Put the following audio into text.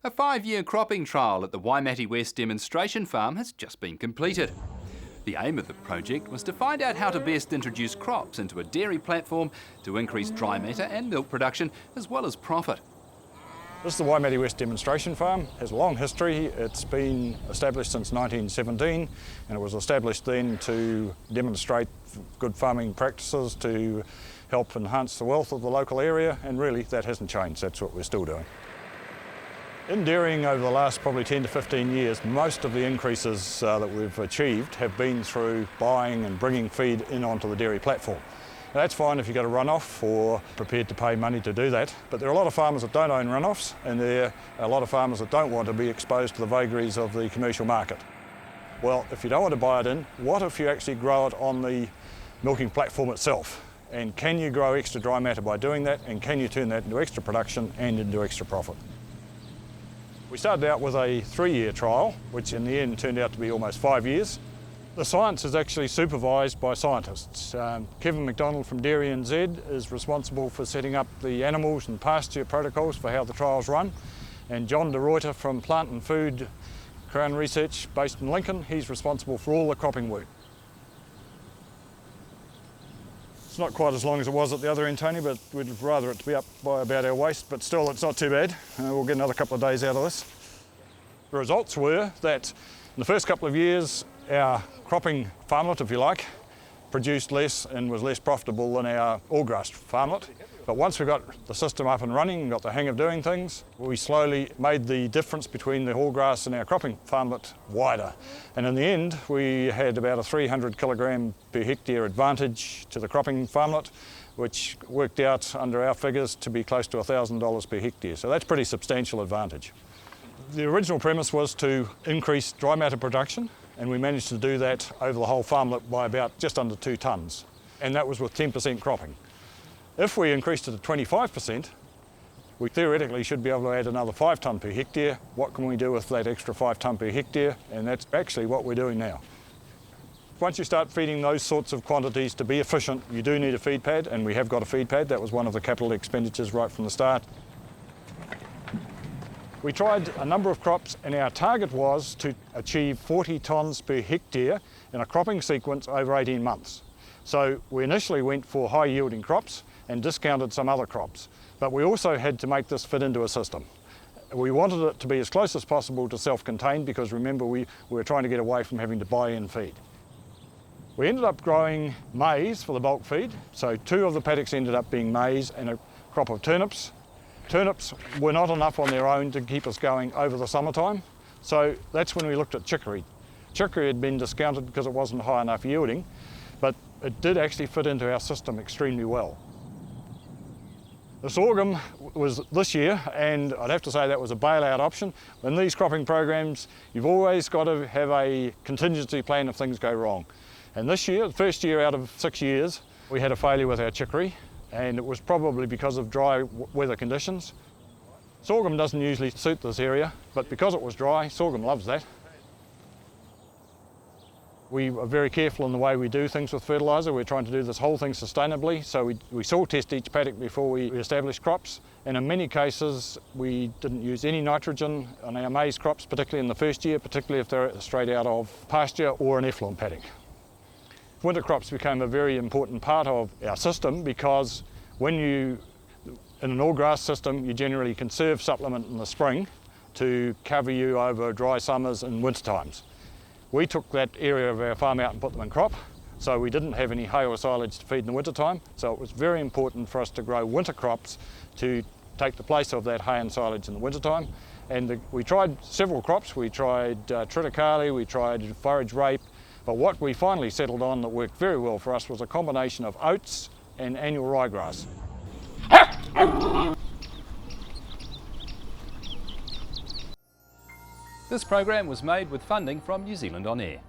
A 5-year cropping trial at the Waimate West demonstration farm has just been completed. The aim of the project was to find out how to best introduce crops into a dairy platform to increase dry matter and milk production as well as profit. This is the Waimate West demonstration farm. It has a long history. It's been established since 1917 and it was established then to demonstrate good farming practices to help enhance the wealth of the local area, and really that hasn't changed. That's what we're still doing. In dairying over the last probably 10 to 15 years, most of the increases that we've achieved have been through buying and bringing feed in onto the dairy platform. Now, that's fine if you've got a runoff or prepared to pay money to do that, but there are a lot of farmers that don't own runoffs, and there are a lot of farmers that don't want to be exposed to the vagaries of the commercial market. Well, if you don't want to buy it in, what if you actually grow it on the milking platform itself? And can you grow extra dry matter by doing that, and can you turn that into extra production and into extra profit? We started out with a 3-year trial, which in the end turned out to be almost 5 years. The science is actually supervised by scientists. Kevin McDonald from Dairy NZ is responsible for setting up the animals and pasture protocols for how the trials run. And John de Ruyter from Plant and Food Crown Research based in Lincoln, he's responsible for all the cropping work. It's not quite as long as it was at the other end, Tony, but we'd rather it to be up by about our waist, but still it's not too bad. We'll get another couple of days out of this. The results were that in the first couple of years, our cropping farmlet, if you like, produced less and was less profitable than our all-grass farmlet. But once we got the system up and running and got the hang of doing things, we slowly made the difference between the all-grass and our cropping farmlet wider. And in the end, we had about a 300 kilogram per hectare advantage to the cropping farmlet, which worked out under our figures to be close to $1,000 per hectare. So that's pretty substantial advantage. The original premise was to increase dry matter production, and we managed to do that over the whole farmlet by about just under 2 tonnes, and that was with 10% cropping. If we increased it to 25%, we theoretically should be able to add another 5 tonne per hectare. What can we do with that extra 5 tonne per hectare? And that's actually what we're doing now. Once you start feeding those sorts of quantities to be efficient, you do need a feed pad, and we have got a feed pad. That was one of the capital expenditures right from the start. We tried a number of crops, and our target was to achieve 40 tonnes per hectare in a cropping sequence over 18 months. So we initially went for high yielding crops and discounted some other crops. But we also had to make this fit into a system. We wanted it to be as close as possible to self-contained, because remember we were trying to get away from having to buy in feed. We ended up growing maize for the bulk feed. So 2 of the paddocks ended up being maize and a crop of turnips. Turnips were not enough on their own to keep us going over the summertime. So that's when we looked at chicory. Chicory had been discounted because it wasn't high enough yielding, but it did actually fit into our system extremely well. The sorghum was this year, and I'd have to say that was a bailout option. In these cropping programs, you've always got to have a contingency plan if things go wrong. And this year, the first year out of 6 years, we had a failure with our chicory, and it was probably because of dry weather conditions. Sorghum doesn't usually suit this area, but because it was dry, sorghum loves that. We are very careful in the way we do things with fertilizer. We're trying to do this whole thing sustainably, so we soil test each paddock before we establish crops, and in many cases we didn't use any nitrogen on our maize crops, particularly in the first year, particularly if they're straight out of pasture or an effluent paddock. Winter crops became a very important part of our system, because in an all-grass system you generally conserve supplement in the spring to cover you over dry summers and winter times. We took that area of our farm out and put them in crop, so we didn't have any hay or silage to feed in the winter time. So it was very important for us to grow winter crops to take the place of that hay and silage in the winter time. And we tried several crops. We tried triticale, we tried forage rape, but what we finally settled on that worked very well for us was a combination of oats and annual ryegrass. This program was made with funding from New Zealand On Air.